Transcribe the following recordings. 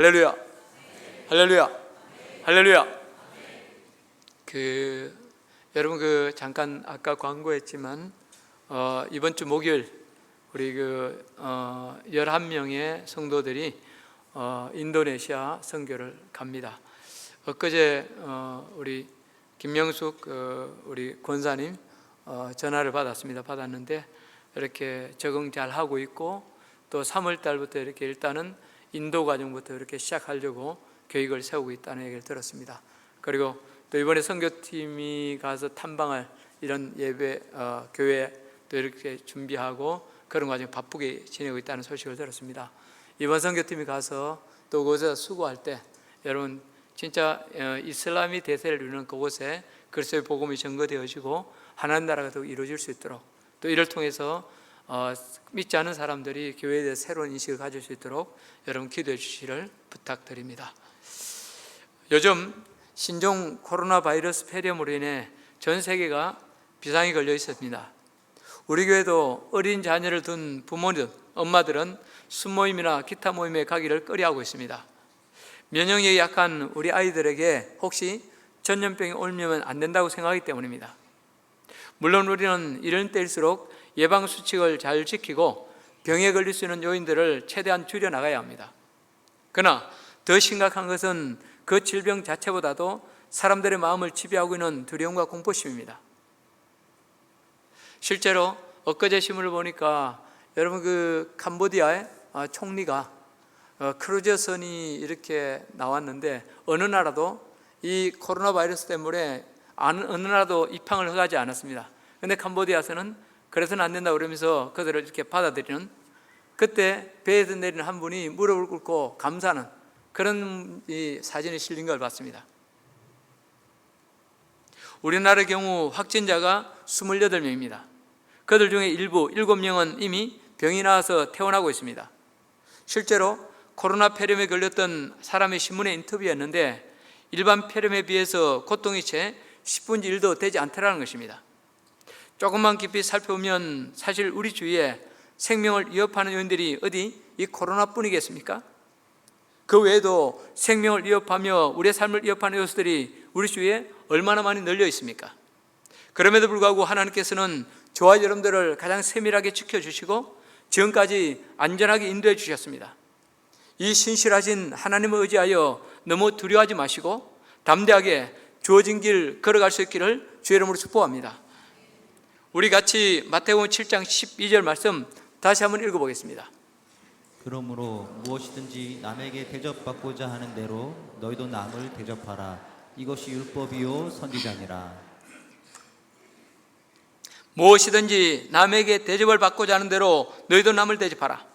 할렐루야, 할렐루야, 할렐루야. 여러분 잠깐 아까 광고했지만 이번 주 목요일 우리 11명의 성도들이 인도네시아 선교를 갑니다. 엊그제 우리 김명숙 우리 권사님 전화를 받았는데 이렇게 적응 잘 하고 있고, 또 3월 달부터 이렇게 일단은 인도 과정부터 이렇게 시작하려고 계획을 세우고 있다는 얘기를 들었습니다. 그리고 또 이번에 선교팀이 가서 탐방할 이런 예배 교회 또 이렇게 준비하고 그런 과정 바쁘게 지내고 있다는 소식을 들었습니다. 이번 선교팀이 가서 또 그곳에서 수고할 때 여러분 진짜 이슬람이 대세를 이루는 그곳에 그리스도의 복음이 전거되어지고 하나님 나라가 더 이루어질 수 있도록, 또 이를 통해서 믿지 않은 사람들이 교회에 대해 새로운 인식을 가질 수 있도록 여러분 기도해 주시기를 부탁드립니다. 요즘 신종 코로나 바이러스 폐렴으로 인해 전 세계가 비상이 걸려 있습니다. 우리 교회도 어린 자녀를 둔 부모들, 엄마들은 순모임이나 기타 모임에 가기를 꺼려하고 있습니다. 면역력이 약한 우리 아이들에게 혹시 전염병이 옮으면 안 된다고 생각하기 때문입니다. 물론 우리는 이런 때일수록 예방수칙을 잘 지키고 병에 걸릴 수 있는 요인들을 최대한 줄여나가야 합니다. 그러나 더 심각한 것은 그 질병 자체보다도 사람들의 마음을 지배하고 있는 두려움과 공포심입니다. 실제로 엊그제 신문을 보니까 여러분 캄보디아의 총리가 크루즈선이 이렇게 나왔는데 어느 나라도 이 코로나 바이러스 때문에 어느 나라도 입항을 허가하지 않았습니다. 그런데 캄보디아에서는 그래서는 안 된다고 그러면서 그들을 이렇게 받아들이는, 그때 배에서 내리는 한 분이 무릎을 꿇고 감사하는 그런 이 사진이 실린 걸 봤습니다. 우리나라의 경우 확진자가 28명입니다. 그들 중에 일부 7명은 이미 병이 나와서 퇴원하고 있습니다. 실제로 코로나 폐렴에 걸렸던 사람의 신문에 인터뷰했는데 일반 폐렴에 비해서 고통이 채 10분의 1도 되지 않더라는 것입니다. 조금만 깊이 살펴보면 사실 우리 주위에 생명을 위협하는 요인들이 어디 이 코로나뿐이겠습니까? 그 외에도 생명을 위협하며 우리의 삶을 위협하는 요소들이 우리 주위에 얼마나 많이 널려 있습니까? 그럼에도 불구하고 하나님께서는 저와 여러분들을 가장 세밀하게 지켜주시고 지금까지 안전하게 인도해 주셨습니다. 이 신실하신 하나님을 의지하여 너무 두려워하지 마시고 담대하게 주어진 길 걸어갈 수 있기를 주의 이름으로 축복합니다. 우리 같이 마태복음 7장 12절 말씀 다시 한번 읽어보겠습니다. 그러므로 무엇이든지 남에게 대접받고자 하는 대로 너희도 남을 대접하라. 이것이 율법이요 선지자니라. 무엇이든지 남에게 대접을 받고자 하는 대로 너희도 남을 대접하라.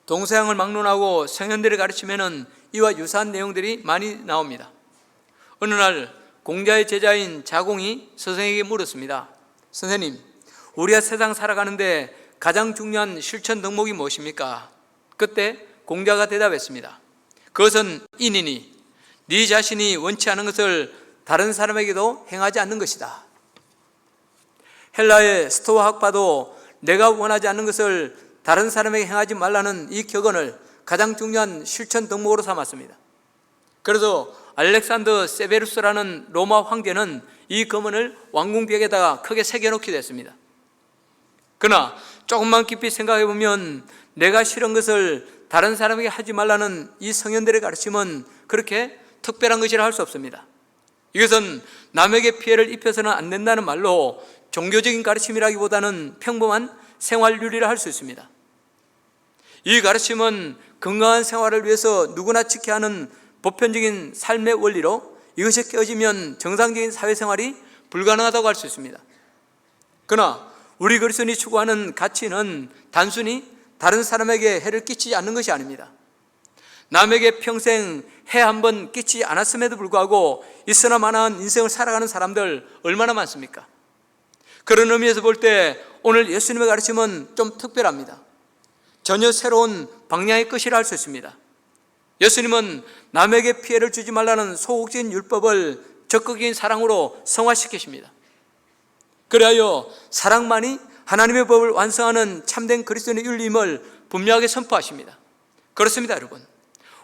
동서양을 막론하고 성현들을 가르치면은 이와 유사한 내용들이 많이 나옵니다. 어느 날 공자의 제자인 자공이 스승에게 물었습니다. 선생님, 우리가 세상 살아가는데 가장 중요한 실천 덕목이 무엇입니까? 그때 공자가 대답했습니다. 그것은 인이니 네 자신이 원치 않은 것을 다른 사람에게도 행하지 않는 것이다. 헬라의 스토아 학파도 내가 원하지 않는 것을 다른 사람에게 행하지 말라는 이 격언을 가장 중요한 실천 덕목으로 삼았습니다. 그래서 알렉산더 세베루스라는 로마 황제는 이 검언을 왕궁벽에다가 크게 새겨놓기도 했습니다. 그러나 조금만 깊이 생각해 보면 내가 싫은 것을 다른 사람에게 하지 말라는 이 성현들의 가르침은 그렇게 특별한 것이라 할 수 없습니다. 이것은 남에게 피해를 입혀서는 안 된다는 말로 종교적인 가르침이라기보다는 평범한 생활윤리라 할 수 있습니다. 이 가르침은 건강한 생활을 위해서 누구나 지켜야 하는 보편적인 삶의 원리로 이것이 깨어지면 정상적인 사회생활이 불가능하다고 할 수 있습니다. 그러나 우리 그리스도인이 추구하는 가치는 단순히 다른 사람에게 해를 끼치지 않는 것이 아닙니다. 남에게 평생 해 한 번 끼치지 않았음에도 불구하고 있으나 마나한 인생을 살아가는 사람들 얼마나 많습니까? 그런 의미에서 볼 때 오늘 예수님의 가르침은 좀 특별합니다. 전혀 새로운 방향의 것이라 할 수 있습니다. 예수님은 남에게 피해를 주지 말라는 소극적인 율법을 적극적인 사랑으로 성화시키십니다. 그리하여 사랑만이 하나님의 법을 완성하는 참된 그리스도인의 윤리임을 분명하게 선포하십니다. 그렇습니다, 여러분.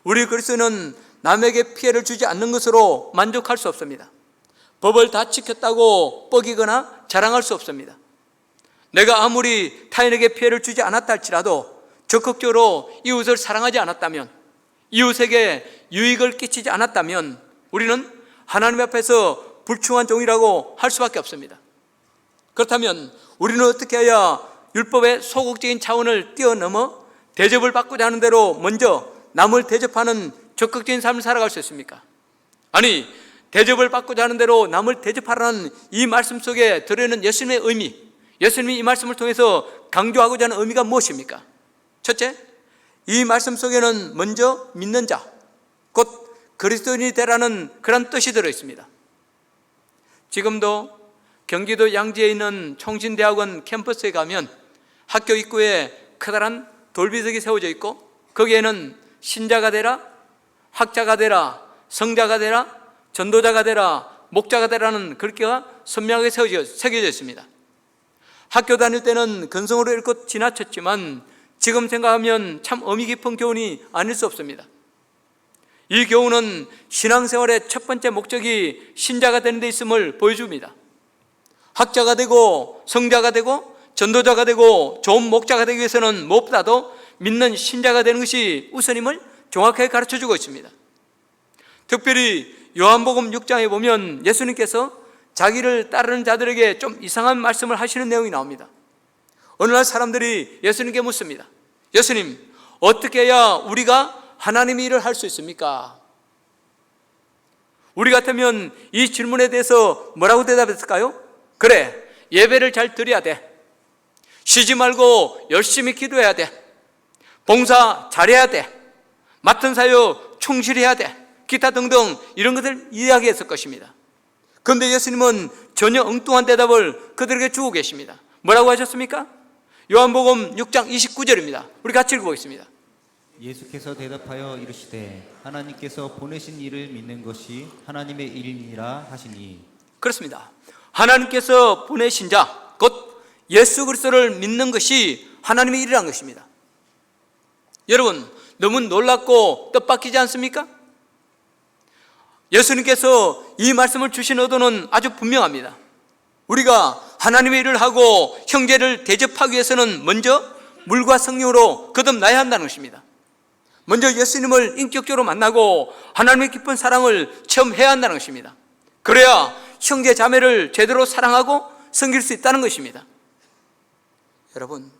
우리 그리스도는 남에게 피해를 주지 않는 것으로 만족할 수 없습니다. 법을 다 지켰다고 뻐기거나 자랑할 수 없습니다. 내가 아무리 타인에게 피해를 주지 않았다 할지라도 적극적으로 이웃을 사랑하지 않았다면, 이웃에게 유익을 끼치지 않았다면 우리는 하나님 앞에서 불충한 종이라고 할 수밖에 없습니다. 그렇다면 우리는 어떻게 해야 율법의 소극적인 차원을 뛰어넘어 대접을 받고자 하는 대로 먼저 남을 대접하는 적극적인 삶을 살아갈 수 있습니까? 아니, 대접을 받고자 하는 대로 남을 대접하라는 이 말씀 속에 들어있는 예수님의 의미, 예수님이 이 말씀을 통해서 강조하고자 하는 의미가 무엇입니까? 첫째, 이 말씀 속에는 먼저 믿는 자, 곧 그리스도인이 되라는 그런 뜻이 들어있습니다. 지금도 경기도 양지에 있는 총신대학원 캠퍼스에 가면 학교 입구에 커다란 돌비석이 세워져 있고 거기에는 신자가 되라, 학자가 되라, 성자가 되라, 전도자가 되라, 목자가 되라는 글귀가 선명하게 새겨져 있습니다. 학교 다닐 때는 근성으로 읽고 지나쳤지만 지금 생각하면 참 의미 깊은 교훈이 아닐 수 없습니다. 이 교훈은 신앙생활의 첫 번째 목적이 신자가 되는 데 있음을 보여줍니다. 학자가 되고 성자가 되고 전도자가 되고 좋은 목자가 되기 위해서는 무엇보다도 믿는 신자가 되는 것이 우선임을 정확하게 가르쳐주고 있습니다. 특별히 요한복음 6장에 보면 예수님께서 자기를 따르는 자들에게 좀 이상한 말씀을 하시는 내용이 나옵니다. 어느 날 사람들이 예수님께 묻습니다. 예수님, 어떻게 해야 우리가 하나님의 일을 할 수 있습니까? 우리 같으면 이 질문에 대해서 뭐라고 대답했을까요? 그래, 예배를 잘 드려야 돼. 쉬지 말고 열심히 기도해야 돼. 봉사 잘해야 돼. 맡은 사역 충실해야 돼. 기타 등등 이런 것을 이야기했을 것입니다. 그런데 예수님은 전혀 엉뚱한 대답을 그들에게 주고 계십니다. 뭐라고 하셨습니까? 요한복음 6장 29절입니다. 우리 같이 읽어보겠습니다. 예수께서 대답하여 이르시되 하나님께서 보내신 이를 믿는 것이 하나님의 일이니라 하시니. 그렇습니다. 하나님께서 보내신 자, 곧 예수 그리스도를 믿는 것이 하나님의 일이라는 것입니다. 여러분, 너무 놀랍고 뜻밖이지 않습니까? 예수님께서 이 말씀을 주신 의도는 아주 분명합니다. 우리가 하나님의 일을 하고 형제를 대접하기 위해서는 먼저 물과 성령으로 거듭나야 한다는 것입니다. 먼저 예수님을 인격적으로 만나고 하나님의 깊은 사랑을 체험해야 한다는 것입니다. 그래야 형제 자매를 제대로 사랑하고 섬길 수 있다는 것입니다. 여러분,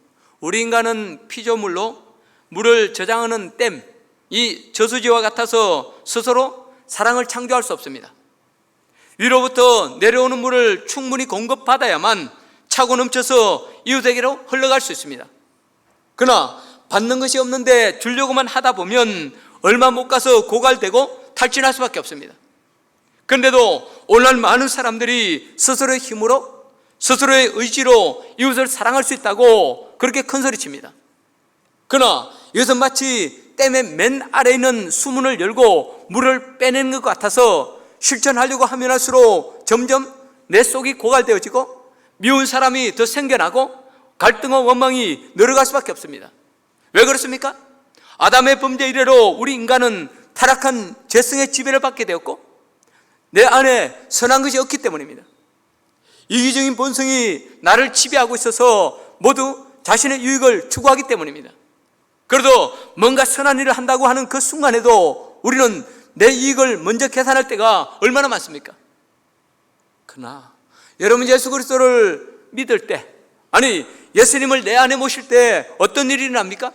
우리 인간은 피조물로 물을 저장하는 댐, 이 저수지와 같아서 스스로 사랑을 창조할 수 없습니다. 위로부터 내려오는 물을 충분히 공급받아야만 차고 넘쳐서 이웃에게로 흘러갈 수 있습니다. 그러나 받는 것이 없는데 주려고만 하다 보면 얼마 못 가서 고갈되고 탈진할 수밖에 없습니다. 그런데도 오늘날 많은 사람들이 스스로의 힘으로, 스스로의 의지로 이웃을 사랑할 수 있다고 그렇게 큰소리칩니다. 그러나 이것은 마치 댐의 맨 아래에 있는 수문을 열고 물을 빼내는 것 같아서 실천하려고 하면 할수록 점점 내 속이 고갈되어지고 미운 사람이 더 생겨나고 갈등과 원망이 늘어갈 수밖에 없습니다. 왜 그렇습니까? 아담의 범죄 이래로 우리 인간은 타락한 죄성의 지배를 받게 되었고 내 안에 선한 것이 없기 때문입니다. 이기적인 본성이 나를 지배하고 있어서 모두 자신의 유익을 추구하기 때문입니다. 그래도 뭔가 선한 일을 한다고 하는 그 순간에도 우리는 내 이익을 먼저 계산할 때가 얼마나 많습니까? 그러나 여러분, 예수 그리스도를 믿을 때, 아니 예수님을 내 안에 모실 때 어떤 일이 일어납니까?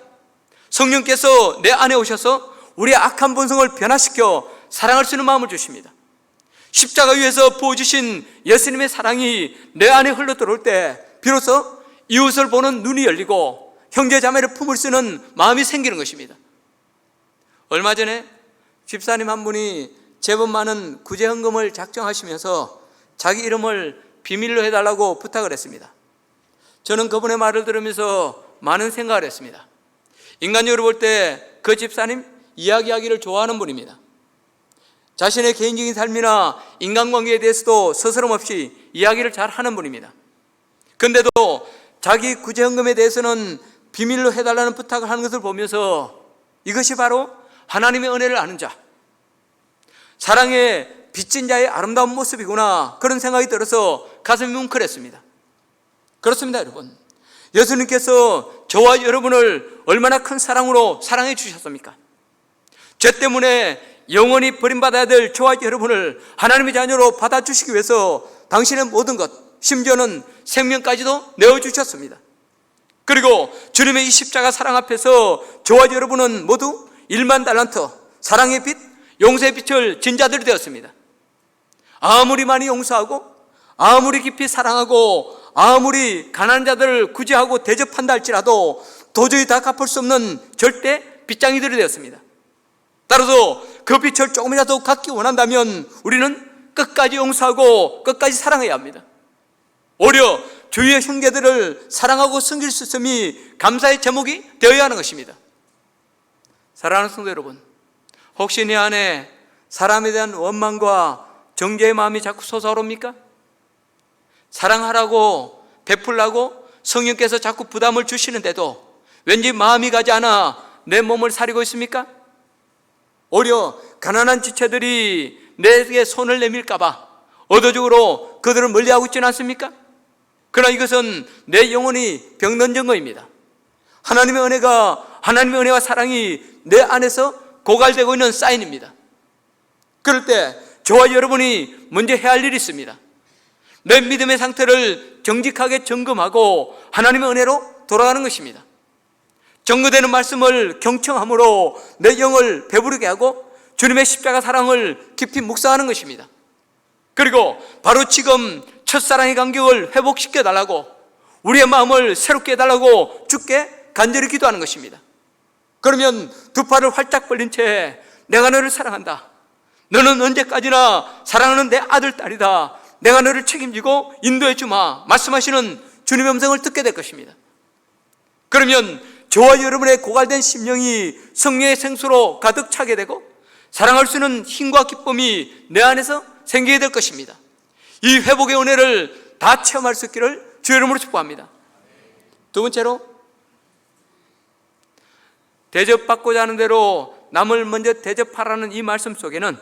성령께서 내 안에 오셔서 우리의 악한 본성을 변화시켜 사랑할 수 있는 마음을 주십니다. 십자가 위에서 부어주신 예수님의 사랑이 내 안에 흘러들어올 때 비로소 이웃을 보는 눈이 열리고 형제 자매를 품을 수 있는 마음이 생기는 것입니다. 얼마 전에 집사님 한 분이 제법 많은 구제헌금을 작정하시면서 자기 이름을 비밀로 해달라고 부탁을 했습니다. 저는 그분의 말을 들으면서 많은 생각을 했습니다. 인간적으로 볼 때 그 집사님 이야기하기를 좋아하는 분입니다. 자신의 개인적인 삶이나 인간관계에 대해서도 스스럼 없이 이야기를 잘 하는 분입니다. 그런데도 자기 구제헌금에 대해서는 비밀로 해달라는 부탁을 하는 것을 보면서 이것이 바로 하나님의 은혜를 아는 자, 사랑의 빚진 자의 아름다운 모습이구나, 그런 생각이 들어서 가슴이 뭉클했습니다. 그렇습니다, 여러분. 예수님께서 저와 여러분을 얼마나 큰 사랑으로 사랑해 주셨습니까? 죄 때문에 영원히 버림받아야 될 저와 여러분을 하나님의 자녀로 받아주시기 위해서 당신의 모든 것, 심지어는 생명까지도 내어주셨습니다. 그리고 주님의 이 십자가 사랑 앞에서 저와 여러분은 모두 1만 달란트, 사랑의 빛, 용서의 빛을 진 자들이 되었습니다. 아무리 많이 용서하고, 아무리 깊이 사랑하고, 아무리 가난한 자들을 구제하고 대접한다 할지라도 도저히 다 갚을 수 없는 절대 빚장이들이 되었습니다. 따라서 그 빛을 조금이라도 갖기 원한다면 우리는 끝까지 용서하고 끝까지 사랑해야 합니다. 오히려 주위의 형제들을 사랑하고 섬길 수 있음이 감사의 제목이 되어야 하는 것입니다. 사랑하는 성도 여러분, 혹시 내 안에 사람에 대한 원망과 정죄의 마음이 자꾸 솟아오릅니까? 사랑하라고, 베풀라고 성령께서 자꾸 부담을 주시는데도 왠지 마음이 가지 않아 내 몸을 사리고 있습니까? 오히려 가난한 지체들이 내게 손을 내밀까봐 의도적으로 그들을 멀리하고 있지는 않습니까? 그러나 이것은 내 영혼이 병든 증거입니다. 하나님의 은혜와 사랑이 내 안에서 고갈되고 있는 사인입니다. 그럴 때 저와 여러분이 먼저 해야 할 일이 있습니다. 내 믿음의 상태를 정직하게 점검하고 하나님의 은혜로 돌아가는 것입니다. 증거되는 말씀을 경청함으로 내 영을 배부르게 하고 주님의 십자가 사랑을 깊이 묵상하는 것입니다. 그리고 바로 지금 첫사랑의 간격을 회복시켜 달라고, 우리의 마음을 새롭게 해달라고 주께 간절히 기도하는 것입니다. 그러면 두 팔을 활짝 벌린 채 내가 너를 사랑한다, 너는 언제까지나 사랑하는 내 아들, 딸이다, 내가 너를 책임지고 인도해 주마 말씀하시는 주님의 음성을 듣게 될 것입니다. 그러면 저와 여러분의 고갈된 심령이 성령의 생수로 가득 차게 되고 사랑할 수 있는 힘과 기쁨이 내 안에서 생기게 될 것입니다. 이 회복의 은혜를 다 체험할 수 있기를 주의 이름으로 축복합니다. 두 번째로, 대접받고자 하는 대로 남을 먼저 대접하라는 이 말씀 속에는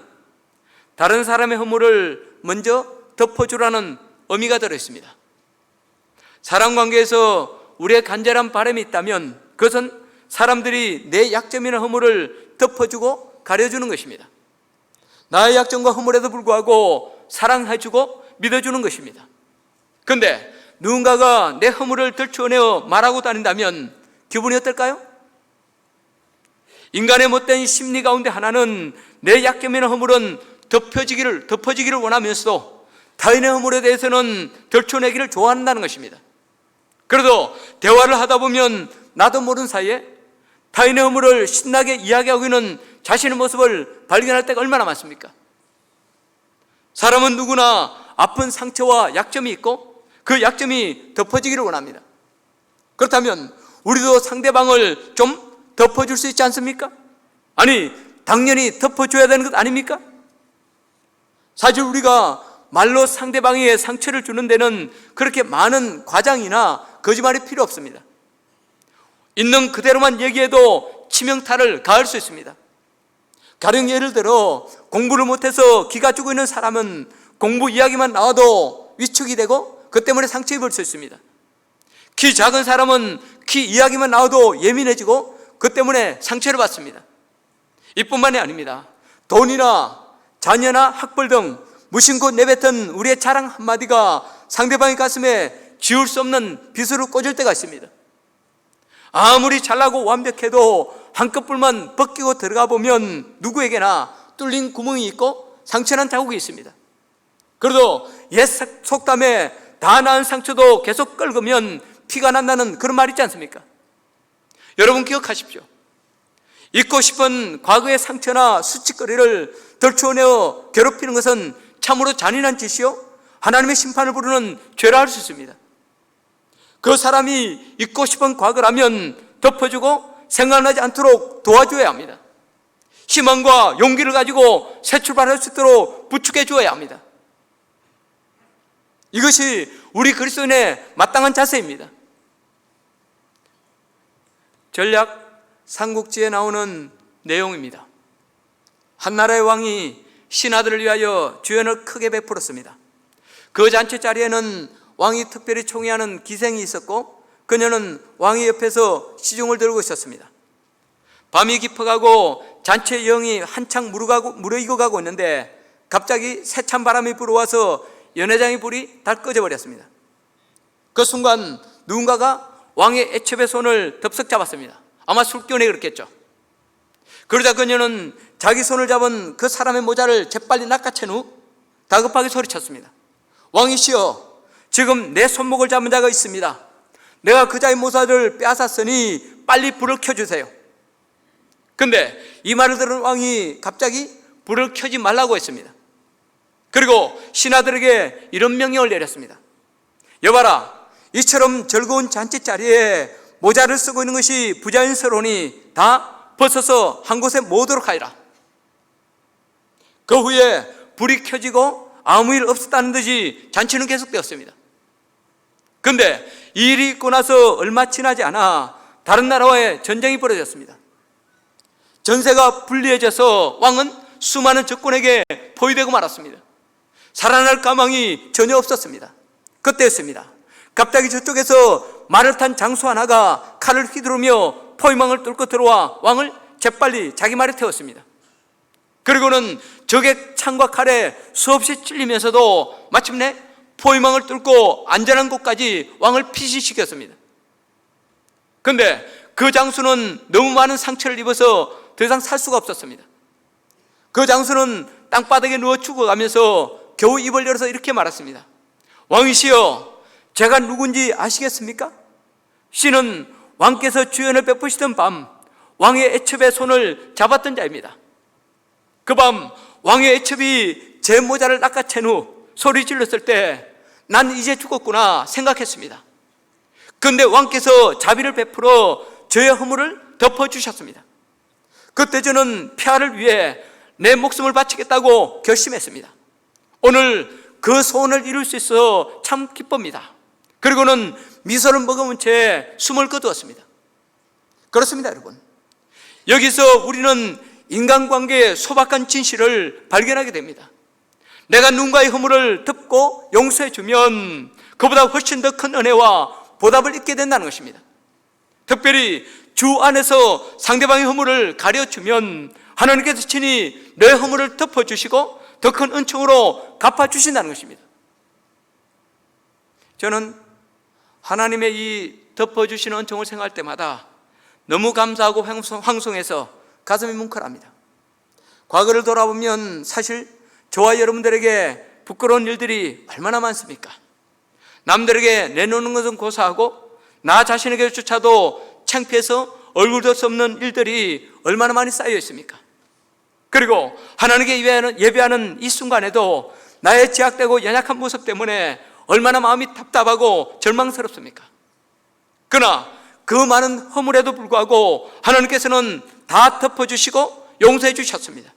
다른 사람의 허물을 먼저 덮어주라는 의미가 들어있습니다. 사랑관계에서 우리의 간절한 바람이 있다면 그것은 사람들이 내 약점이나 허물을 덮어주고 가려주는 것입니다. 나의 약점과 허물에도 불구하고 사랑해주고 믿어주는 것입니다. 그런데 누군가가 내 허물을 들추어내어 말하고 다닌다면 기분이 어떨까요? 인간의 못된 심리 가운데 하나는 내 약점이나 허물은 덮어지기를 원하면서도 타인의 허물에 대해서는 들춰내기를 좋아한다는 것입니다. 그래도 대화를 하다 보면 나도 모르는 사이에 타인의 허물을 신나게 이야기하고 있는 자신의 모습을 발견할 때가 얼마나 많습니까? 사람은 누구나 아픈 상처와 약점이 있고 그 약점이 덮어지기를 원합니다. 그렇다면 우리도 상대방을 좀 덮어줄 수 있지 않습니까? 아니, 당연히 덮어줘야 되는 것 아닙니까? 사실 우리가 말로 상대방에게 상처를 주는 데는 그렇게 많은 과장이나 거짓말이 필요 없습니다. 있는 그대로만 얘기해도 치명타를 가할 수 있습니다. 가령 예를 들어 공부를 못해서 기가 죽고 있는 사람은 공부 이야기만 나와도 위축이 되고 그 때문에 상처 입을 수 있습니다. 키 작은 사람은 키 이야기만 나와도 예민해지고 그 때문에 상처를 받습니다. 이뿐만이 아닙니다. 돈이나 자녀나 학벌 등 무심코 내뱉은 우리의 자랑 한마디가 상대방의 가슴에 지울 수 없는 빗으로 꽂을 때가 있습니다. 아무리 잘나고 완벽해도 한꺼풀만 벗기고 들어가 보면 누구에게나 뚫린 구멍이 있고 상처난 자국이 있습니다. 그래도 옛 속담에 다 나은 상처도 계속 긁으면 피가 난다는 그런 말 있지 않습니까? 여러분 기억하십시오. 잊고 싶은 과거의 상처나 수치거리를 덜추어내어 괴롭히는 것은 참으로 잔인한 짓이요 하나님의 심판을 부르는 죄라 할 수 있습니다. 그 사람이 잊고 싶은 과거라면 덮어주고 생각나지 않도록 도와줘야 합니다. 희망과 용기를 가지고 새 출발할 수 있도록 부축해 주어야 합니다. 이것이 우리 그리스도인의 마땅한 자세입니다. 전략 삼국지에 나오는 내용입니다. 한 나라의 왕이 신하들을 위하여 주연을 크게 베풀었습니다. 그 잔치 자리에는 왕이 특별히 총애하는 기생이 있었고 그녀는 왕의 옆에서 시중을 들고 있었습니다. 밤이 깊어가고 잔치의 영이 한창 무르익어가고 있는데 갑자기 세찬 바람이 불어와서 연회장의 불이 다 꺼져버렸습니다. 그 순간 누군가가 왕의 애첩의 손을 덥석 잡았습니다. 아마 술기운에 그렇겠죠. 그러자 그녀는 자기 손을 잡은 그 사람의 모자를 재빨리 낚아챈 후 다급하게 소리쳤습니다. 왕이시여, 지금 내 손목을 잡은 자가 있습니다. 내가 그 자의 모자를 빼앗았으니 빨리 불을 켜주세요. 근데 이 말을 들은 왕이 갑자기 불을 켜지 말라고 했습니다. 그리고 신하들에게 이런 명령을 내렸습니다. 여봐라, 이처럼 즐거운 잔치자리에 모자를 쓰고 있는 것이 부자연스러우니 다 벗어서 한 곳에 모으도록 하리라. 그 후에 불이 켜지고 아무 일 없었다는 듯이 잔치는 계속되었습니다. 그런데 이 일이 있고 나서 얼마 지나지 않아 다른 나라와의 전쟁이 벌어졌습니다. 전세가 불리해져서 왕은 수많은 적군에게 포위되고 말았습니다. 살아날 가망이 전혀 없었습니다. 그때였습니다. 갑자기 저쪽에서 말을 탄 장수 하나가 칼을 휘두르며 포위망을 뚫고 들어와 왕을 재빨리 자기 말에 태웠습니다. 그리고는 적의 창과 칼에 수없이 찔리면서도 마침내 포위망을 뚫고 안전한 곳까지 왕을 피신시켰습니다. 그런데 그 장수는 너무 많은 상처를 입어서 더 이상 살 수가 없었습니다. 그 장수는 땅바닥에 누워 죽어가면서 겨우 입을 열어서 이렇게 말했습니다. 왕이시여, 제가 누군지 아시겠습니까? 씨는 왕께서 주연을 베푸시던 밤 왕의 애첩의 손을 잡았던 자입니다. 그 밤 왕의 애첩이 제 모자를 낚아챈 후 소리 질렀을 때 난 이제 죽었구나 생각했습니다. 그런데 왕께서 자비를 베풀어 저의 허물을 덮어주셨습니다. 그때 저는 폐하를 위해 내 목숨을 바치겠다고 결심했습니다. 오늘 그 소원을 이룰 수 있어 참 기쁩니다. 그리고는 미소를 머금은 채 숨을 거두었습니다. 그렇습니다, 여러분. 여기서 우리는 인간관계의 소박한 진실을 발견하게 됩니다. 내가 누군가의 허물을 덮고 용서해주면 그보다 훨씬 더 큰 은혜와 보답을 잊게 된다는 것입니다. 특별히 주 안에서 상대방의 허물을 가려주면 하나님께서 친히 내 허물을 덮어주시고 더 큰 은총으로 갚아주신다는 것입니다. 저는 하나님의 이 덮어주시는 은총을 생각할 때마다 너무 감사하고 황송해서 가슴이 뭉클합니다. 과거를 돌아보면 사실 저와 여러분들에게 부끄러운 일들이 얼마나 많습니까? 남들에게 내놓는 것은 고사하고 나 자신에게조차도 창피해서 얼굴 들 수 없는 일들이 얼마나 많이 쌓여 있습니까? 그리고 하나님께 예배하는 이 순간에도 나의 제약되고 연약한 모습 때문에 얼마나 마음이 답답하고 절망스럽습니까? 그러나 그 많은 허물에도 불구하고 하나님께서는 다 덮어주시고 용서해 주셨습니다.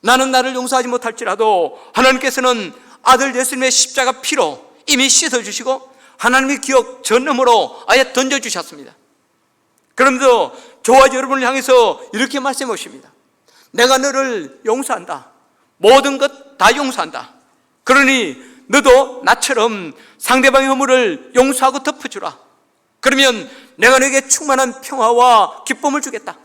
나는 나를 용서하지 못할지라도 하나님께서는 아들 예수님의 십자가 피로 이미 씻어주시고 하나님의 기억 전념으로 아예 던져주셨습니다. 그러면서 저와 여러분을 향해서 이렇게 말씀해 오십니다. 내가 너를 용서한다. 모든 것 다 용서한다. 그러니 너도 나처럼 상대방의 허물을 용서하고 덮어주라. 그러면 내가 너에게 충만한 평화와 기쁨을 주겠다.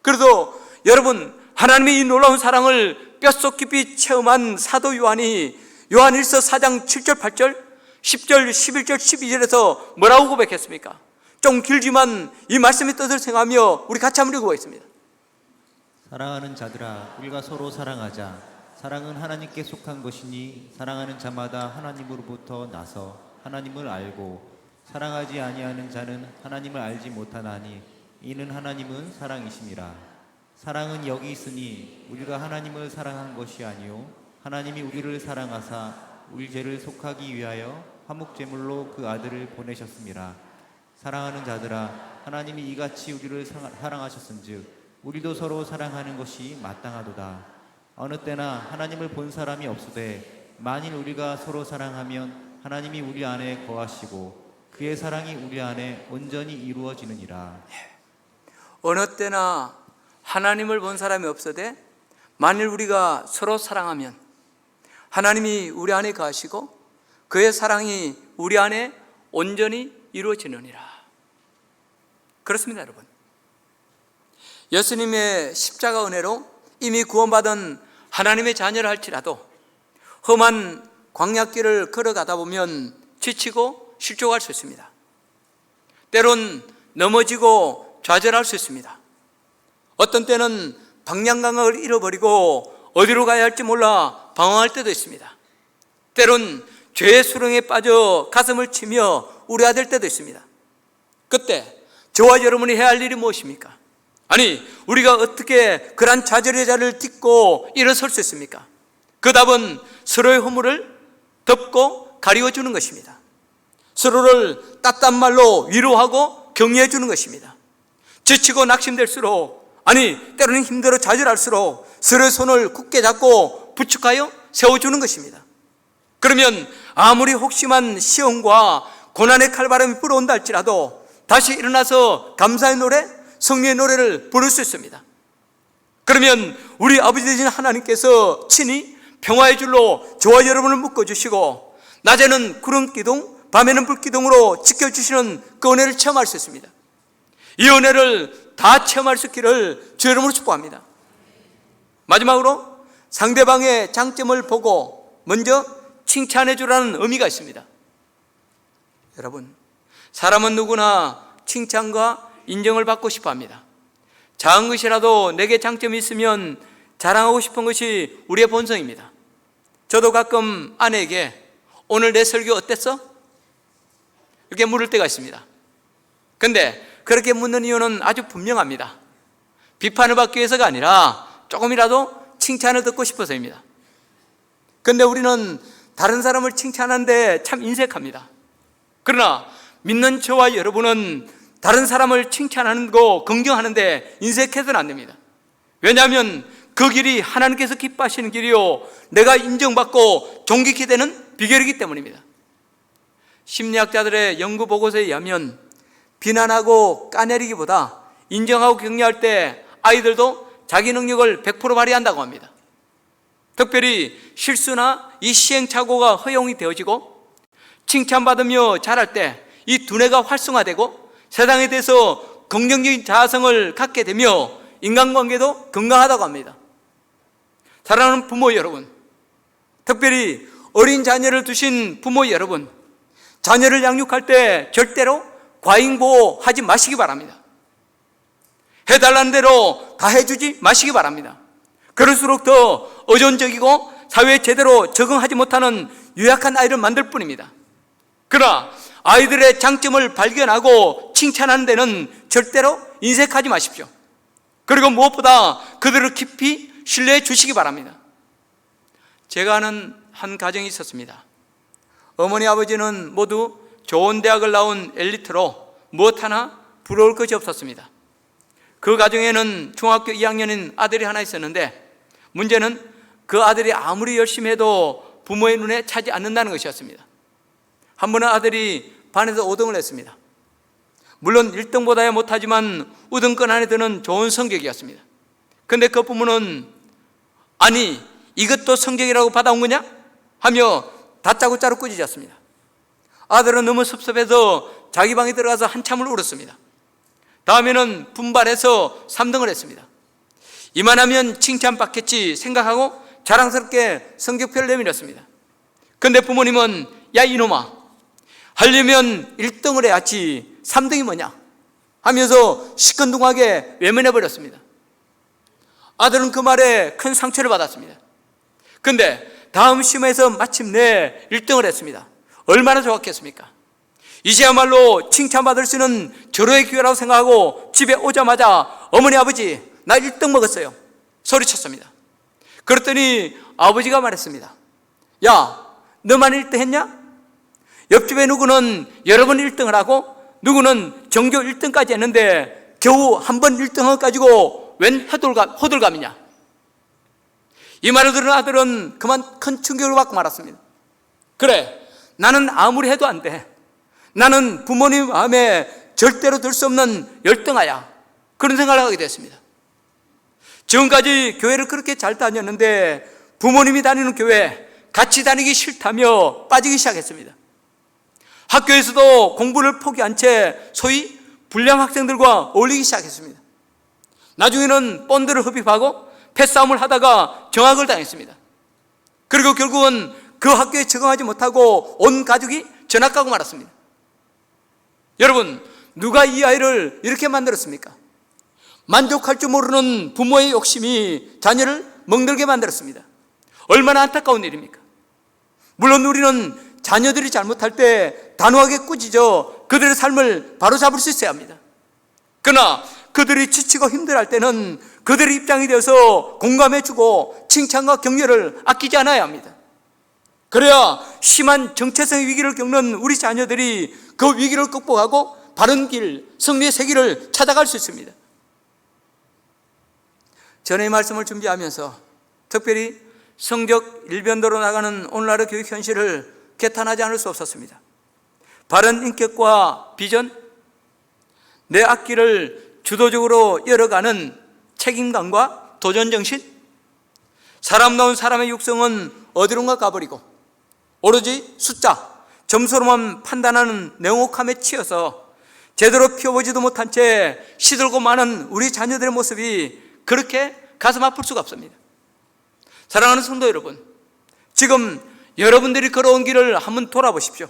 그래도 여러분, 하나님의 이 놀라운 사랑을 뼛속 깊이 체험한 사도 요한이 요한일서 4장 7절 8절 10절 11절 12절에서 뭐라고 고백했습니까? 좀 길지만 이 말씀의 뜻을 생각하며 우리 같이 한번 읽어보겠습니다. 사랑하는 자들아, 우리가 서로 사랑하자. 사랑은 하나님께 속한 것이니 사랑하는 자마다 하나님으로부터 나서 하나님을 알고 사랑하지 아니하는 자는 하나님을 알지 못하나니 이는 하나님은 사랑이심이라. 사랑은 여기 있으니 우리가 하나님을 사랑한 것이 아니요 하나님이 우리를 사랑하사 우리 죄를 속하기 위하여 화목제물로 그 아들을 보내셨음이라. 사랑하는 자들아, 하나님이 이같이 우리를 사랑하셨은즉 우리도 서로 사랑하는 것이 마땅하도다. 어느 때나 하나님을 본 사람이 없으되 만일 우리가 서로 사랑하면 하나님이 우리 안에 거하시고 그의 사랑이 우리 안에 온전히 이루어지느니라. 어느 때나 하나님을 본 사람이 없어되 만일 우리가 서로 사랑하면 하나님이 우리 안에 거하시고 그의 사랑이 우리 안에 온전히 이루어지느니라. 그렇습니다, 여러분. 예수님의 십자가 은혜로 이미 구원받은 하나님의 자녀를 할지라도 험한 광야길을 걸어가다 보면 지치고 실족할 수 있습니다. 때론 넘어지고 좌절할 수 있습니다. 어떤 때는 방향감을 잃어버리고 어디로 가야 할지 몰라 방황할 때도 있습니다. 때론 죄의 수렁에 빠져 가슴을 치며 우려될 때도 있습니다. 그때 저와 여러분이 해야 할 일이 무엇입니까? 아니, 우리가 어떻게 그러한 좌절의 자리를 딛고 일어설 수 있습니까? 그 답은 서로의 허물을 덮고 가리워주는 것입니다. 서로를 따뜻한 말로 위로하고 격려해 주는 것입니다. 지치고 낙심될수록, 아니 때로는 힘들어 좌절할수록 서로의 손을 굳게 잡고 부축하여 세워주는 것입니다. 그러면 아무리 혹심한 시험과 고난의 칼바람이 불어온다 할지라도 다시 일어나서 감사의 노래, 성령의 노래를 부를 수 있습니다. 그러면 우리 아버지 되신 하나님께서 친히 평화의 줄로 저와 여러분을 묶어주시고 낮에는 구름 기둥, 밤에는 불 기둥으로 지켜주시는 그 은혜를 체험할 수 있습니다. 이 은혜를 다 체험할 수 있기를 주 이름으로 축복합니다. 마지막으로 상대방의 장점을 보고 먼저 칭찬해 주라는 의미가 있습니다. 여러분, 사람은 누구나 칭찬과 인정을 받고 싶어 합니다. 작은 것이라도 내게 장점이 있으면 자랑하고 싶은 것이 우리의 본성입니다. 저도 가끔 아내에게 오늘 내 설교 어땠어? 이렇게 물을 때가 있습니다. 근데 그렇게 묻는 이유는 아주 분명합니다. 비판을 받기 위해서가 아니라 조금이라도 칭찬을 듣고 싶어서입니다. 근데 우리는 다른 사람을 칭찬하는데 참 인색합니다. 그러나 믿는 저와 여러분은 다른 사람을 칭찬하는 거, 긍정하는데 인색해서는 안 됩니다. 왜냐하면 그 길이 하나님께서 기뻐하시는 길이요, 내가 인정받고 존귀케 되는 비결이기 때문입니다. 심리학자들의 연구 보고서에 의하면 비난하고 까내리기보다 인정하고 격려할 때 아이들도 자기 능력을 100% 발휘한다고 합니다. 특별히 실수나 이 시행착오가 허용이 되어지고 칭찬받으며 자랄 때 이 두뇌가 활성화되고 세상에 대해서 긍정적인 자아성을 갖게 되며 인간관계도 건강하다고 합니다. 사랑하는 부모 여러분, 특별히 어린 자녀를 두신 부모 여러분, 자녀를 양육할 때 절대로 과잉보호하지 마시기 바랍니다. 해달라는 대로 다 해주지 마시기 바랍니다. 그럴수록 더 의존적이고 사회에 제대로 적응하지 못하는 유약한 아이를 만들 뿐입니다. 그러나 아이들의 장점을 발견하고 칭찬하는 데는 절대로 인색하지 마십시오. 그리고 무엇보다 그들을 깊이 신뢰해 주시기 바랍니다. 제가 아는 한 가정이 있었습니다. 어머니 아버지는 모두 좋은 대학을 나온 엘리트로 무엇 하나 부러울 것이 없었습니다. 그 가정에는 중학교 2학년인 아들이 하나 있었는데 문제는 그 아들이 아무리 열심히 해도 부모의 눈에 차지 않는다는 것이었습니다. 한 번은 아들이 반에서 5등을 했습니다. 물론 1등보다야 못하지만 우등권 안에 드는 좋은 성적이었습니다. 그런데 그 부모는 아니 이것도 성적이라고 받아온 거냐? 하며 다짜고짜로 꾸짖었습니다. 아들은 너무 섭섭해서 자기 방에 들어가서 한참을 울었습니다. 다음에는 분발해서 3등을 했습니다. 이만하면 칭찬받겠지 생각하고 자랑스럽게 성적표를 내밀었습니다. 그런데 부모님은 야 이놈아, 하려면 1등을 해야지 3등이 뭐냐 하면서 시큰둥하게 외면해버렸습니다. 아들은 그 말에 큰 상처를 받았습니다. 그런데 다음 시험에서 마침내 1등을 했습니다. 얼마나 좋았겠습니까? 이제야말로 칭찬받을 수 있는 절호의 기회라고 생각하고 집에 오자마자 어머니 아버지 나 1등 먹었어요 소리쳤습니다. 그랬더니 아버지가 말했습니다. 야 너만 1등 했냐? 옆집에 누구는 여러 번 1등을 하고 누구는 전교 1등까지 했는데 겨우 한 번 1등한 것 가지고 웬 호들갑이냐? 이 말을 들은 아들은 그만 큰 충격을 받고 말았습니다. 그래, 나는 아무리 해도 안 돼. 나는 부모님 마음에 절대로 들 수 없는 열등아야. 그런 생각을 하게 됐습니다. 지금까지 교회를 그렇게 잘 다녔는데 부모님이 다니는 교회 같이 다니기 싫다며 빠지기 시작했습니다. 학교에서도 공부를 포기한 채 소위 불량 학생들과 어울리기 시작했습니다. 나중에는 본드를 흡입하고 패싸움을 하다가 정학을 당했습니다. 그리고 결국은 그 학교에 적응하지 못하고 온 가족이 전학 가고 말았습니다. 여러분, 누가 이 아이를 이렇게 만들었습니까? 만족할 줄 모르는 부모의 욕심이 자녀를 멍들게 만들었습니다. 얼마나 안타까운 일입니까? 물론 우리는 자녀들이 잘못할 때 단호하게 꾸짖어 그들의 삶을 바로잡을 수 있어야 합니다. 그러나 그들이 지치고 힘들어할 때는 그들의 입장이 되어서 공감해주고 칭찬과 격려를 아끼지 않아야 합니다. 그래야 심한 정체성의 위기를 겪는 우리 자녀들이 그 위기를 극복하고 바른 길, 승리의 세계를 찾아갈 수 있습니다. 전의 말씀을 준비하면서 특별히 성적 일변도로 나가는 오늘날의 교육 현실을 개탄하지 않을 수 없었습니다. 바른 인격과 비전, 내 앞길을 주도적으로 열어가는 책임감과 도전정신, 사람다운 사람의 육성은 어디론가 가버리고 오로지 숫자, 점수로만 판단하는 냉혹함에 치여서 제대로 피워보지도 못한 채 시들고 많은 우리 자녀들의 모습이 그렇게 가슴 아플 수가 없습니다. 사랑하는 성도 여러분, 지금 여러분들이 걸어온 길을 한번 돌아보십시오.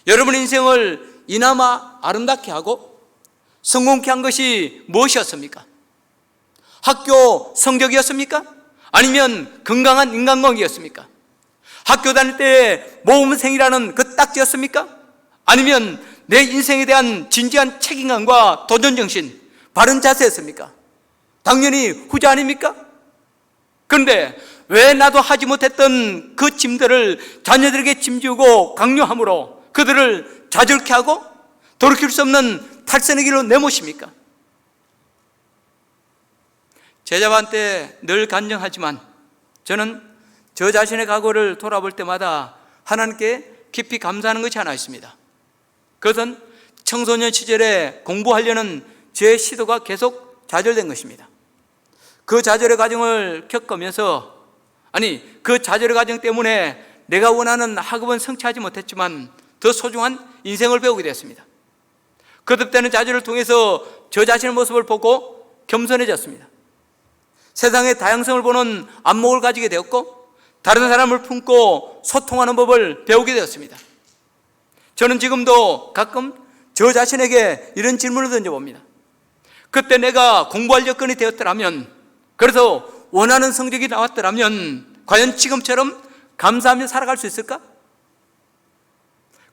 여러분의 인생을 이나마 아름답게 하고 성공케 한 것이 무엇이었습니까? 학교 성적이었습니까? 아니면 건강한 인간관계였습니까? 학교 다닐 때 모범생이라는 그 딱지였습니까? 아니면 내 인생에 대한 진지한 책임감과 도전정신, 바른 자세였습니까? 당연히 후자 아닙니까? 그런데 왜 나도 하지 못했던 그 짐들을 자녀들에게 짐지우고 강요함으로 그들을 좌절케 하고 돌이킬 수 없는 탈선의 길로 내모십니까? 제자반 때 늘 간증하지만 저는 저 자신의 과거를 돌아볼 때마다 하나님께 깊이 감사하는 것이 하나 있습니다. 그것은 청소년 시절에 공부하려는 제 시도가 계속 좌절된 것입니다. 그 좌절의 과정을 겪으면서 그 좌절의 과정 때문에 내가 원하는 학업은 성취하지 못했지만 더 소중한 인생을 배우게 되었습니다. 거듭되는 좌절을 통해서 저 자신의 모습을 보고 겸손해졌습니다. 세상의 다양성을 보는 안목을 가지게 되었고 다른 사람을 품고 소통하는 법을 배우게 되었습니다. 저는 지금도 가끔 저 자신에게 이런 질문을 던져봅니다. 그때 내가 공부할 여건이 되었더라면, 그래서 원하는 성적이 나왔더라면 과연 지금처럼 감사하며 살아갈 수 있을까?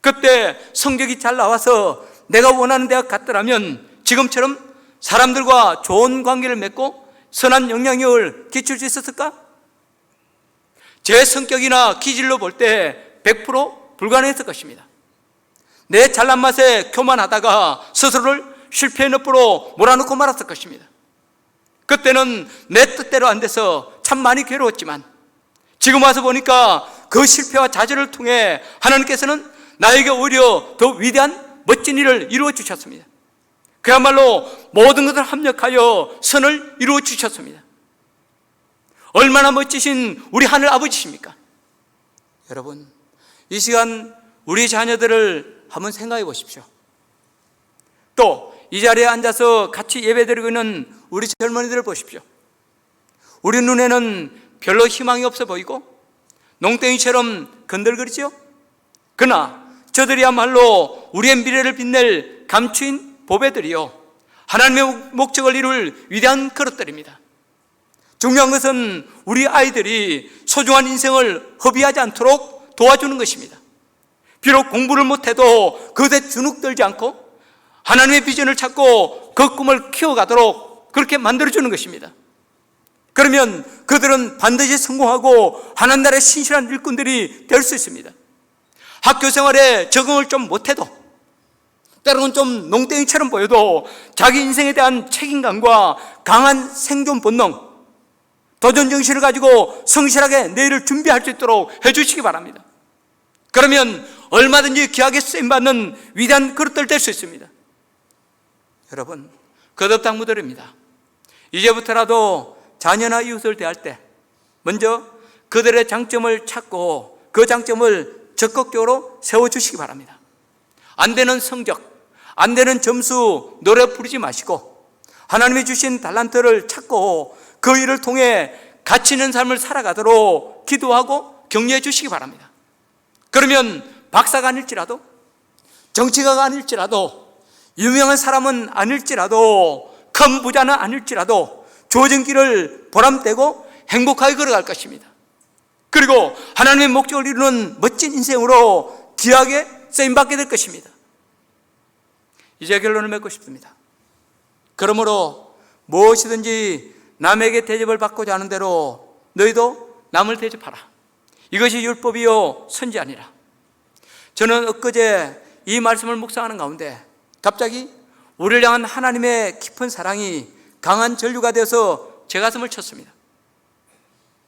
그때 성적이 잘 나와서 내가 원하는 대학 갔더라면 지금처럼 사람들과 좋은 관계를 맺고 선한 영향력을 끼칠 수 있었을까? 제 성격이나 기질로 볼 때 100% 불가능했을 것입니다. 내 잘난 맛에 교만하다가 스스로를 실패의 늪으로 몰아넣고 말았을 것입니다. 그때는 내 뜻대로 안 돼서 참 많이 괴로웠지만 지금 와서 보니까 그 실패와 좌절을 통해 하나님께서는 나에게 오히려 더 위대한 멋진 일을 이루어 주셨습니다. 그야말로 모든 것을 합력하여 선을 이루어 주셨습니다. 얼마나 멋지신 우리 하늘 아버지십니까? 여러분, 이 시간 우리 자녀들을 한번 생각해 보십시오. 또 이 자리에 앉아서 같이 예배드리고 있는 우리 젊은이들을 보십시오. 우리 눈에는 별로 희망이 없어 보이고 농땡이처럼 건들거리죠. 그러나 저들이야말로 우리의 미래를 빛낼 감추인 보배들이요, 하나님의 목적을 이룰 위대한 그릇들입니다. 중요한 것은 우리 아이들이 소중한 인생을 허비하지 않도록 도와주는 것입니다. 비록 공부를 못해도 그것에 주눅들지 않고 하나님의 비전을 찾고 그 꿈을 키워가도록 그렇게 만들어주는 것입니다. 그러면 그들은 반드시 성공하고 하나님 나라의 신실한 일꾼들이 될 수 있습니다. 학교 생활에 적응을 좀 못해도, 때로는 좀 농땡이처럼 보여도 자기 인생에 대한 책임감과 강한 생존 본능, 도전 정신을 가지고 성실하게 내일을 준비할 수 있도록 해주시기 바랍니다. 그러면 얼마든지 귀하게 쓰임받는 위대한 그릇들 될 수 있습니다. 여러분, 거듭 당부드립니다. 이제부터라도 자녀나 이웃을 대할 때 먼저 그들의 장점을 찾고 그 장점을 적극적으로 세워주시기 바랍니다. 안 되는 성적, 안 되는 점수, 노래 부르지 마시고 하나님이 주신 달란트를 찾고 그 일을 통해 가치 있는 삶을 살아가도록 기도하고 격려해 주시기 바랍니다. 그러면 박사가 아닐지라도, 정치가가 아닐지라도, 유명한 사람은 아닐지라도, 큰 부자는 아닐지라도 주어진 길을 보람되고 행복하게 걸어갈 것입니다. 그리고 하나님의 목적을 이루는 멋진 인생으로 귀하게 쓰임받게 될 것입니다. 이제 결론을 맺고 싶습니다. 그러므로 무엇이든지 남에게 대접을 받고자 하는 대로 너희도 남을 대접하라. 이것이 율법이요 선지 아니라. 저는 엊그제 이 말씀을 묵상하는 가운데 갑자기 우리를 향한 하나님의 깊은 사랑이 강한 전류가 되어서 제 가슴을 쳤습니다.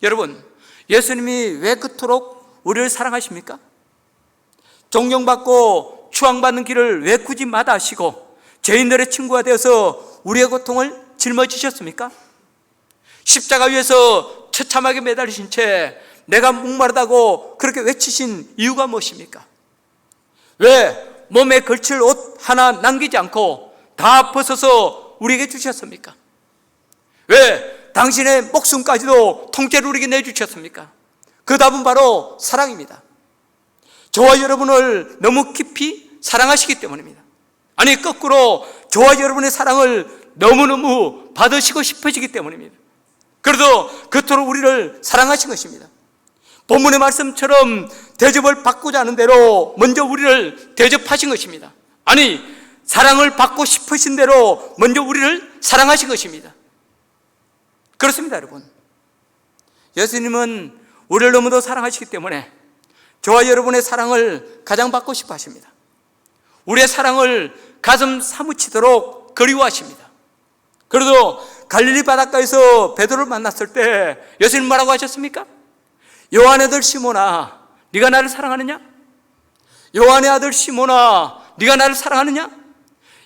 여러분, 예수님이 왜 그토록 우리를 사랑하십니까? 존경받고 추앙받는 길을 왜 굳이 마다하시고 죄인들의 친구가 되어서 우리의 고통을 짊어지셨습니까? 십자가 위에서 처참하게 매달리신 채 내가 목마르다고 그렇게 외치신 이유가 무엇입니까? 왜 몸에 걸칠 옷 하나 남기지 않고 다 벗어서 우리에게 주셨습니까? 왜 당신의 목숨까지도 통째로 우리에게 내주셨습니까? 그 답은 바로 사랑입니다. 저와 여러분을 너무 깊이 사랑하시기 때문입니다. 아니, 거꾸로 저와 여러분의 사랑을 너무너무 받으시고 싶어지기 때문입니다. 그래서 그토록 우리를 사랑하신 것입니다. 본문의 말씀처럼 대접을 받고자 하는 대로 먼저 우리를 대접하신 것입니다. 아니, 사랑을 받고 싶으신 대로 먼저 우리를 사랑하신 것입니다. 그렇습니다, 여러분. 예수님은 우리를 너무도 사랑하시기 때문에 저와 여러분의 사랑을 가장 받고 싶어 하십니다. 우리의 사랑을 가슴 사무치도록 그리워하십니다. 그래도 갈릴리 바닷가에서 베드로를 만났을 때 예수님 뭐라고 하셨습니까? 요한의 아들 시몬아, 네가 나를 사랑하느냐? 요한의 아들 시몬아, 네가 나를 사랑하느냐?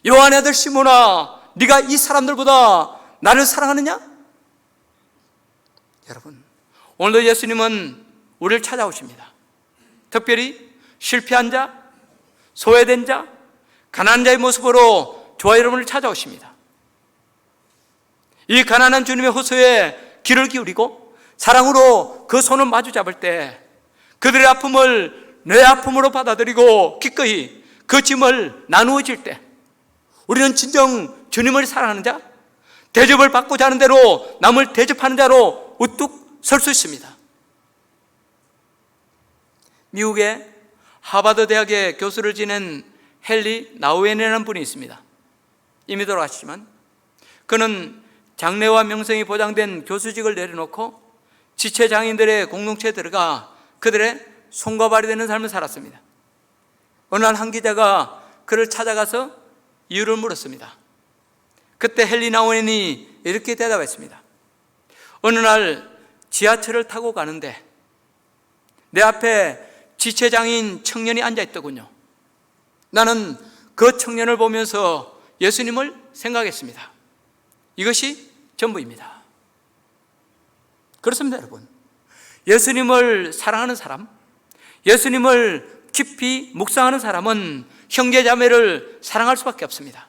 요한의 아들 시몬아, 네가 이 사람들보다 나를 사랑하느냐? 여러분, 오늘도 예수님은 우리를 찾아오십니다. 특별히 실패한 자, 소외된 자, 가난한 자의 모습으로 저와 여러분을 찾아오십니다. 이 가난한 주님의 호소에 귀를 기울이고 사랑으로 그 손을 마주 잡을 때 그들의 아픔을 내 아픔으로 받아들이고 기꺼이 그 짐을 나누어질 때 우리는 진정 주님을 사랑하는 자, 대접을 받고자 하는 대로 남을 대접하는 자로 우뚝 설 수 있습니다. 미국의 하버드 대학의 교수를 지낸 헨리 나우엔이라는 분이 있습니다. 이미 돌아가셨지만 그는 장래와 명성이 보장된 교수직을 내려놓고 지체장애인들의 공동체에 들어가 그들의 손과 발이 되는 삶을 살았습니다. 어느 날 한 기자가 그를 찾아가서 이유를 물었습니다. 그때 헨리 나우엔이 이렇게 대답했습니다. 어느 날 지하철을 타고 가는데 내 앞에 지체장애인 청년이 앉아있더군요. 나는 그 청년을 보면서 예수님을 생각했습니다. 이것이 전부입니다. 그렇습니다, 여러분. 예수님을 사랑하는 사람, 예수님을 깊이 묵상하는 사람은 형제자매를 사랑할 수밖에 없습니다.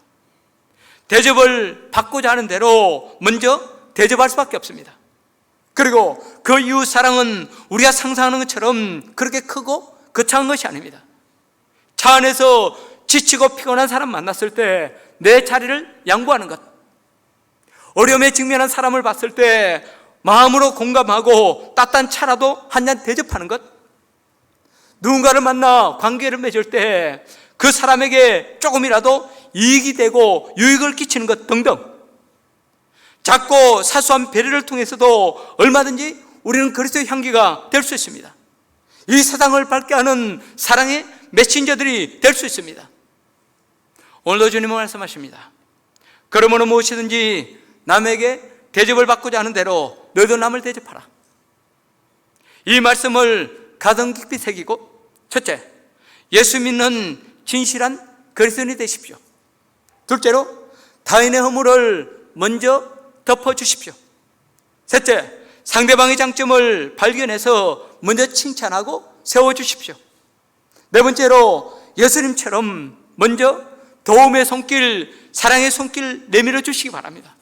대접을 받고자 하는 대로 먼저 대접할 수밖에 없습니다. 그리고 그 이웃 사랑은 우리가 상상하는 것처럼 그렇게 크고 거창한 것이 아닙니다. 차 안에서 지치고 피곤한 사람 만났을 때 내 자리를 양보하는 것, 어려움에 직면한 사람을 봤을 때 마음으로 공감하고 따뜻한 차라도 한 잔 대접하는 것, 누군가를 만나 관계를 맺을 때 그 사람에게 조금이라도 이익이 되고 유익을 끼치는 것 등등, 작고 사소한 배려를 통해서도 얼마든지 우리는 그리스도의 향기가 될 수 있습니다. 이 세상을 밝게 하는 사랑의 메신저들이 될 수 있습니다. 오늘도 주님은 말씀하십니다. 그러므로 무엇이든지 남에게 대접을 받고자 하는 대로 너희도 남을 대접하라. 이 말씀을 가슴 깊이 새기고, 첫째, 예수 믿는 진실한 그리스도인이 되십시오. 둘째로, 타인의 허물을 먼저 덮어주십시오. 셋째, 상대방의 장점을 발견해서 먼저 칭찬하고 세워주십시오. 네 번째로 예수님처럼 먼저 도움의 손길, 사랑의 손길 내밀어 주시기 바랍니다.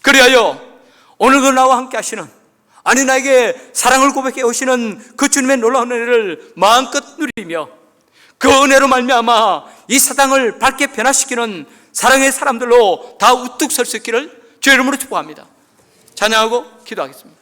그리하여 오늘도 나와 함께 하시는, 아니 나에게 사랑을 고백해 오시는 그 주님의 놀라운 은혜를 마음껏 누리며 그 은혜로 말미암아 이 세상을 밝게 변화시키는 사랑의 사람들로 다 우뚝 설 수 있기를 주의 이름으로 축복합니다. 찬양하고 기도하겠습니다.